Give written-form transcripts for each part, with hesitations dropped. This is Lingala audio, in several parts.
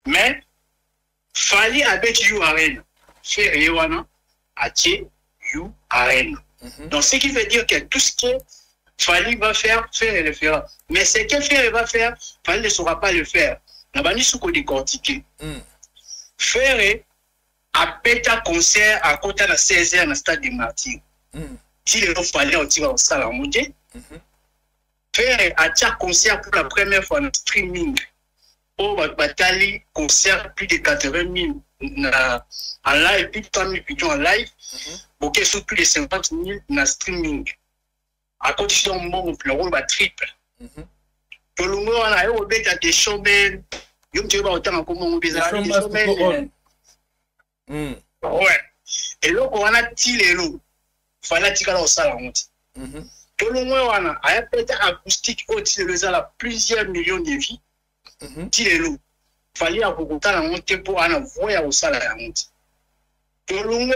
Mais Fali abeti you arène. Faire Yewana atie you arène. Donc ce qui veut dire que tout ce que Fali va faire, Faire le fera. Mais ce que Faire va faire, Fali ne saura pas le faire. On va nous décortiquer. Faire a pété un concert à côté de la 16h dans le stade de Martyrs. Si les gens fallait au tir au salle à monter, Faire a un concert pour la première fois en streaming. Au Batali, concert plus de 80 000 en live, plus de 3 000 pigeons en live, pour qu'ils soient plus de 50 000 en streaming. À côté de son monde, le rôle va triple. Tout le monde a des showmen. Il y a autant comme des showmen. Ouais. Et là, on a tiré l'eau. Il fallait tirer au salon. Tout le monde a un pété acoustique au-dessus de la plusieurs millions de vies. Tiré l'eau. Il fallait avoir autant de monter pour aller voir au salon. Tout le monde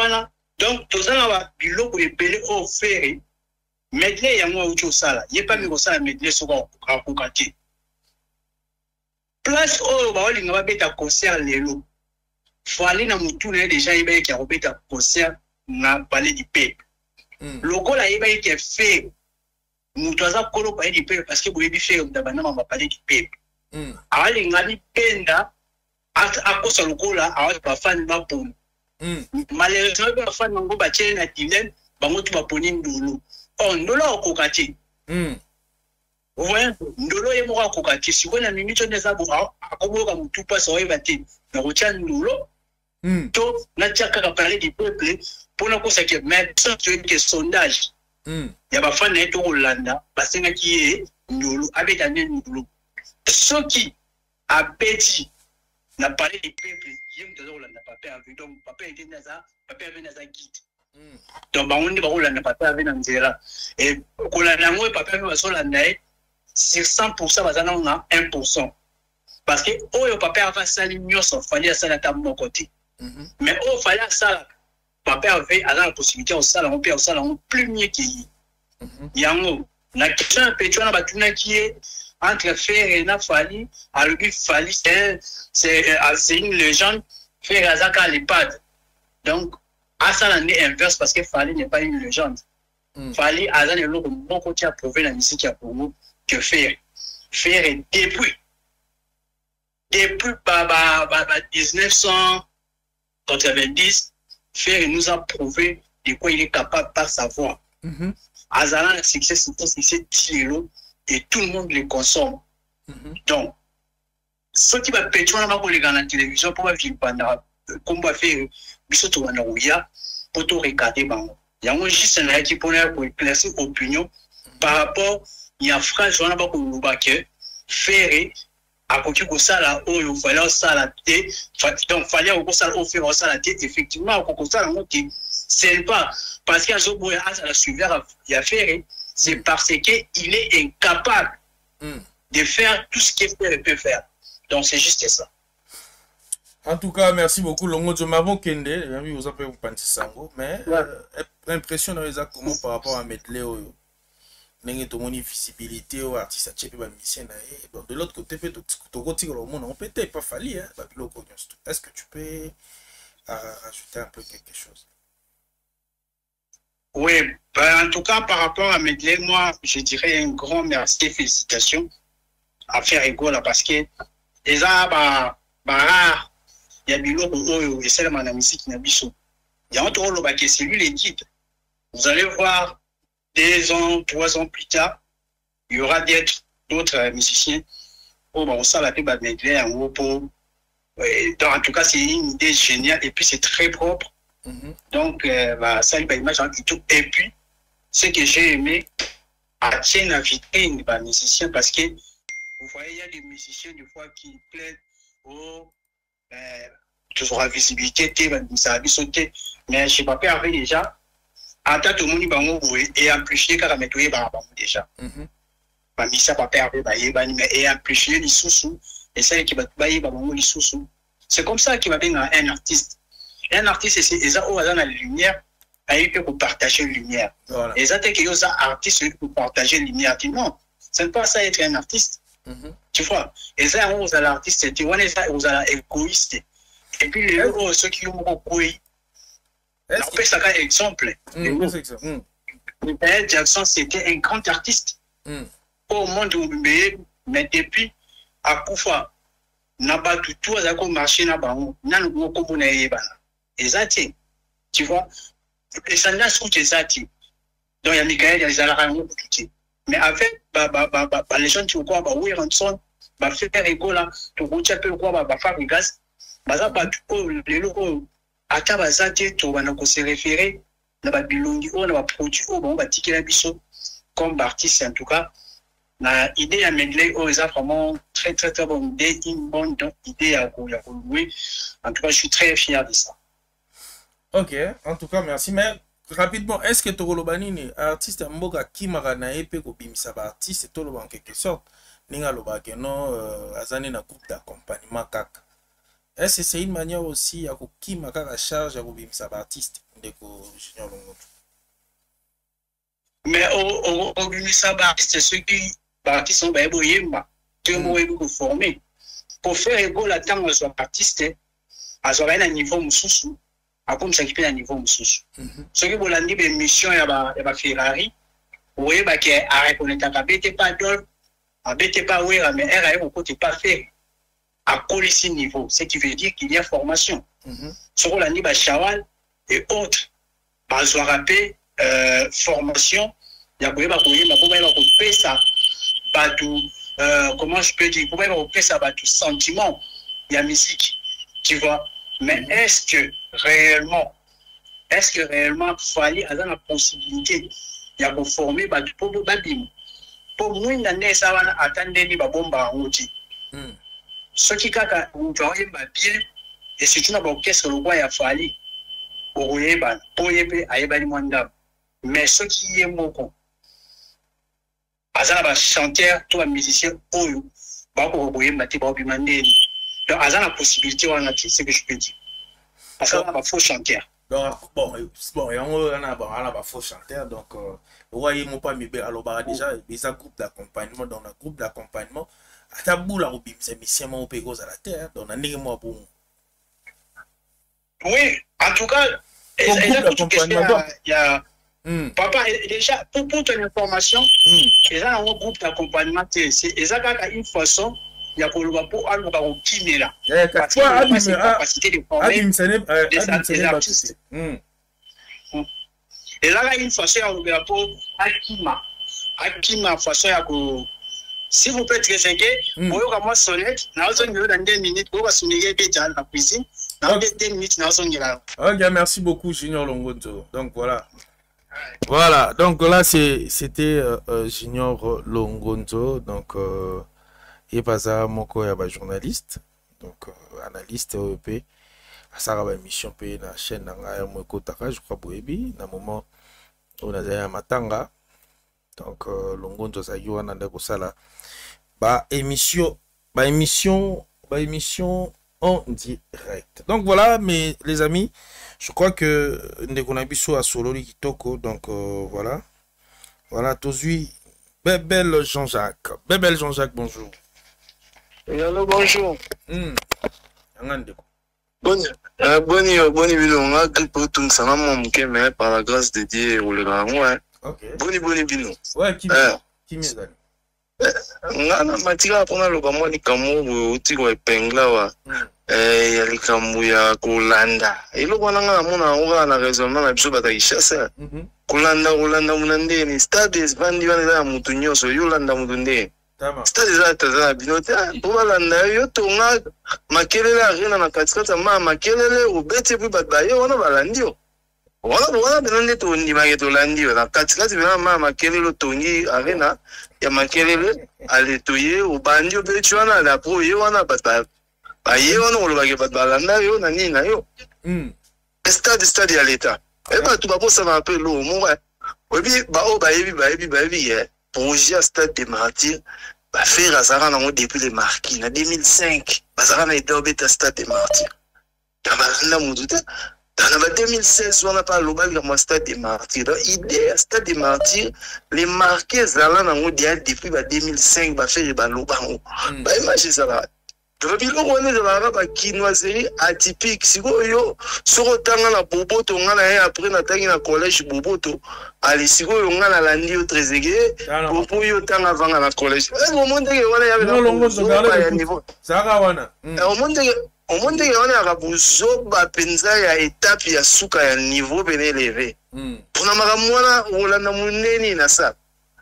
a. Donc, tout ça, on va dire que les pélés ont fait. Medley, il y a moi au sala. Il n'y a pas mis au sala medley sur un côté. Place où on va mettre un concert lélo. Faut aller dans mon tour déjà il y a un concert na palais du peuple. Logo là il y a fait nous doit kolo palais du peuple parce que vous avez fait d'abana ma palais du peuple. Ali ngani penda à cause logo là à pas fan ba pon. Malheureusement ba fan ngo ba tchene na dilemme bango tu ba poni ndolo. Oh ndolo okokati. Ouais, ndolo ye moko kokati si bona minute neza bo akoboka mutu pa so ebate na rocha ndolo to na tchaka ka parler du peuple pour na kosa ke mais ça c'est que sondage ya ba fan neto Hollanda basenga ki e ndolo abeta ndolo ceux qui a petit na parler du peuple yem to Hollanda papa avec donc papa était naza papa avait naza guide. Donc bango ndi ba Hollanda papa avait na nzela et kolanda ngo papa avait so landa sur 100%, on a 1%. Parce que au papa avait ça l'ignorance, fallait ça la mon côté. Mais au fallait ça, papa avait la possibilité au salon, on peut au salon plus mieux qu'il y a un la question un peu tu as battu qui est entre Faire et na Fali, à lui Fali c'est une légende, Faire Azaka à l'EHPAD. Donc à ça l'année inverse parce que Fali n'est pas une légende. Fali Azan est l'autre bon côté à prouver la musique à pour vous. Que Faire est depuis 1990, Faire nous a prouvé de quoi il est capable par sa voix. Azalan a succès, c'est Tilelo et tout le monde le consomme. Donc, ce qui va péter on va regarder la télévision pour vivre pendant comme va faire bisoto wana ouya pour tout regarder bango. Il y a un juste un qui pour éclaircir opinion par rapport il y a phrase on a pas qu'on que Faire à côté de ça là où il fallait ça la tête donc fallait au ça au faire ça la tête effectivement au côté ça on dit c'est pas parce qu'il y a ce bout à la suivre il y a Faire c'est parce que il est incapable de faire tout ce qu'il peut faire donc c'est juste ça. En tout cas, merci beaucoup. Longo de Mavon Kende, vous appelez vous penser sango, mais l'impression de comment par rapport à Medley n'est pas une visibilité aux artistes à Tchèque, musicien. De l'autre côté, on peut pas fallu. Est-ce que tu peux rajouter un peu quelque chose? Oui, en tout cas, par rapport à Medley, moi, je dirais un grand merci et félicitations à Faire Ego là parce que déjà, il y a des gens qui sont dans la musique, il y a un autre qui c'est lui les guides. Vous allez voir, 2 ans, 3 ans plus tard, il y aura d'autres musiciens. Oh, on sait la tête Medley en gros pour. En tout cas, c'est une idée géniale et puis c'est très propre. Donc, ça, il va imaginer tout. Et puis, ce que j'ai aimé, attirer la vitrine des musiciens parce que vous voyez, il y a des musiciens des fois qui plaident toujours la visibilité, ça a sauté. Mais je ne sais pas, avec déjà, en tant que monde, et amplifier quand on est déjà. Mais ça pas perdu, et amplifier les sous-sous, et ça qui va les sous-sous. C'est comme ça qu'il va bien un artiste. Un artiste, c'est ça où on a la lumière, il peut partager la lumière. Et ça, c'est que un artiste pour partager la lumière. Non, ce n'est pas ça être un artiste. Tu vois, et ça, on a l'artiste, on a l'égoïste. Et puis, les autres, ceux qui ont beaucoup, on peut ça exemple. Michael Jackson, c'était un grand artiste au monde où mais depuis, à Koufa, n'a pas du tout à marcher là-bas, n'a pas beaucoup de choses. Tu vois, les sandales sont des artistes. Donc, il y a Michael, il y a les Alarans, mais avec les gens qui ont quoi, oui, Ranson, faire égo là, tu vois, peu quoi, faire des gaz, les locaux, à Tabazati, tu vas se référer, dans la bilongi, on va produire, on va tirer la biseau, comme artiste en tout cas. L'idée à Medley, oh, c'est vraiment très bonne idée, une bonne idée à louer. En tout cas, je suis très fier de ça. Ok, en tout cas, merci. Mais rapidement, est-ce que Togolobani, artiste Mboga Kimara Naepe, Kobimisa, artiste, tout le monde en quelque sorte, Ninga Lobake, non, Azane na groupe d'accompagnement Kaka. Est-ce que c'est une manière aussi à Kimara la charge à Kobimisa, artiste, de Junior Longo? Mais au Kobimisa, artiste, ceux qui artistes sont bien tout le monde est formé. Pour faire égo la temps à son artiste, à son niveau moussou. Comme ça qui fait un niveau moussous. Ce qui vous l'a dit, une mission, il y a Ferrari. Oui, bah, qui a reconnaître à BT pas d'or, à BT pas oui, mais RAE, au côté pas fait. À coller ce niveau. Ce qui veut dire qu'il y a formation. Ce qu'on l'a dit, bah, Chawal et autres, bah, soit rappelé, formation, il y a couper ça, bah, tout, comment je peux dire, pour couper ça, bah, tout sentiment, il y a musique, tu vois. Mais est-ce que réellement, fallait avoir la possibilité de former pour moi, ça va attendre les bombe à outil. Ce qui est bien, et c'est une orchestre le roi a fallu pour mais ce qui est mon con, Azana va chanter, toi musicien, donc Azana la possibilité, c'est ce que je peux dire. Parce qu'on a faux chanteur. Donc, bon, on a faux chanteur. Donc, vous voyez, mon pas alors déjà, les groupes d'accompagnement, dans le groupe d'accompagnement, à tabou la robe, c'est mission au pégos à la terre, donc on a né moi pour. Oui, en tout cas, il y a. Papa, déjà, pour ton information, il y a un groupe d'accompagnement, c'est une façon. Il y a pour aller au kiné là. Parce qu'il y a une capacité de former des artistes. Et là, il y a une façon pour Akima. Akima, façon à si vous pouvez très inquiet, vous pouvez comment sonnette, dans 2 minutes, vous pouvez sonner déjà dans la cuisine. Dans 2 minutes, vous sonner là. Ok, merci beaucoup, Junior Longonzo. Donc voilà. Voilà, donc là, c'était Junior Longonzo. Donc. Et pas ça, mon co journaliste, donc analyste OEP, à ça va émission payée la chaîne d'Anga Mokotaka, je crois Boebi, dans le moment où on a Matanga, donc Longonzo Sayo Nanda Kosala, émission en direct. Donc voilà, mais les amis, je crois que Ndekonabiso a solo Kitoko, donc voilà, Tozui, Bébel Jean-Jacques, bonjour. Hello, bonjour. Bonne vidéo, on a grippé tout ça, mais par la grâce de Dieu, ou le grand, ouais. Bonne vidéo. Ouais, qui m'est on a matière à prendre le gamin, il camoufle, il tire épingla, il camoufle à Kolanda. Et le gamin, on a raisonnement, il faut batailler chasse. Kolanda, Mounandé, stade, Bandi, Moutunio, so Yolanda Mounandé. C'est-à-dire que pour la yo tonga makelele arena na katikata ma makelele ubete bu batbaye wana balandio wana benande to ndima yeto landio na katikati bena ma makelele tongi arena ya makelele aletoye ubandio betu wana la pro ye wana batba baye wana olobake batbalanda yo na nini na yo stade ya leta e ba tu ba posa na peu lo mo obi ba o bayebi ye projet stade des martyrs va faire à Sarah depuis les marquis en 2005 Sarah n'a été au stade des martyrs dans En 2016, on n'a pas le stade des martyrs. Donc, l'idée à stade des martyrs, les marqués, depuis 2005, va faire le lobango. Imaginez ça là. Donc, on est dans la quinoiserie atypique. Si vous avez un boboto, on a après un collège boboto. Allez, si vous avez un landi au Trezeguet, vous pouvez autant avant le collège. Au monde, au monde on a buzoba penza ya étape ya suka ya niveau ben élevé. Pona makamwana olanda muneni na ça.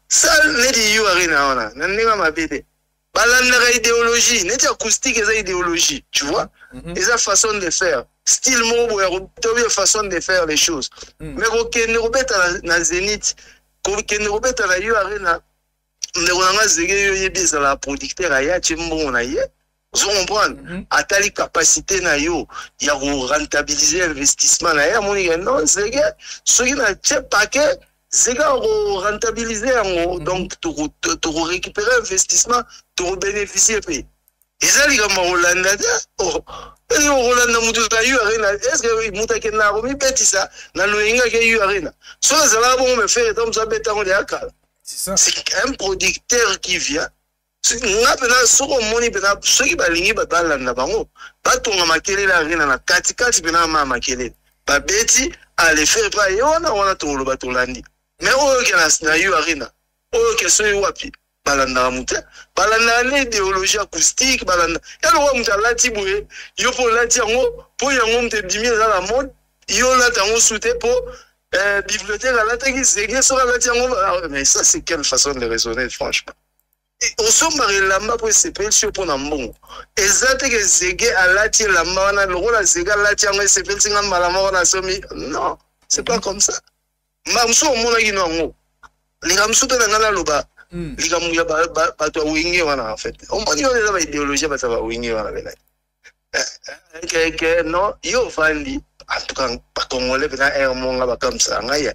Ça neti yo arena ona. Nandenga mabede. Balanda idéologie, neti acoustique eza idéologie, tu vois? Eza façon de faire. Style mobo ya façon de faire les choses. Mais kokende robeta na Zénith, kokende robeta na yo arena. Ndeko zege yo yebisa la producteur aya chimbo na ye. Vous comprenez? À la capacité na yo, il y a rentabiliser l'investissement na ya moni non c'est que ce qui n'a pas que c'est que rentabiliser donc tu récupérer investissement, tu bénéficier pays. Et ça les gars Hollande oh et Hollande mutu na yo arena est-ce que muta ke na romi beti ça na loinga ke yo arena. So ça là bon me faire comme ça beta on yakala. C'est ça. C'est un producteur qui vient nga pena soko moni pena soki balingi batalanda bango batonga makelele arena na katikati pena ma makelele babeti ale faire pas yona wana tolo batolandi mais oyo ke na yo arena oyo ke soyo wapi balanda muta balanda ne idéologie acoustique balanda yalo wa muta lati boye yo po lati yango po yango mte bimi za la mode yo lati yango soute po bibliothèque la lati ki zege so lati yango mais ça c'est quelle façon de raisonner franchement. On s'en marie lamba pour se payer sur pour n'ambon. Exact que zege alati lamba wana loko la zega alati yango se payer singa malama wana somi. Non, c'est pas comme ça. Mamso mona kino ngo. Linga msuto na ngala loba. Linga muya ba to wingi wana en fait. On moni on est dans idéologie ba ça va wingi wana bela. Que non, yo fandi en tout cas pas congolais bena monga ba comme ça ngaya.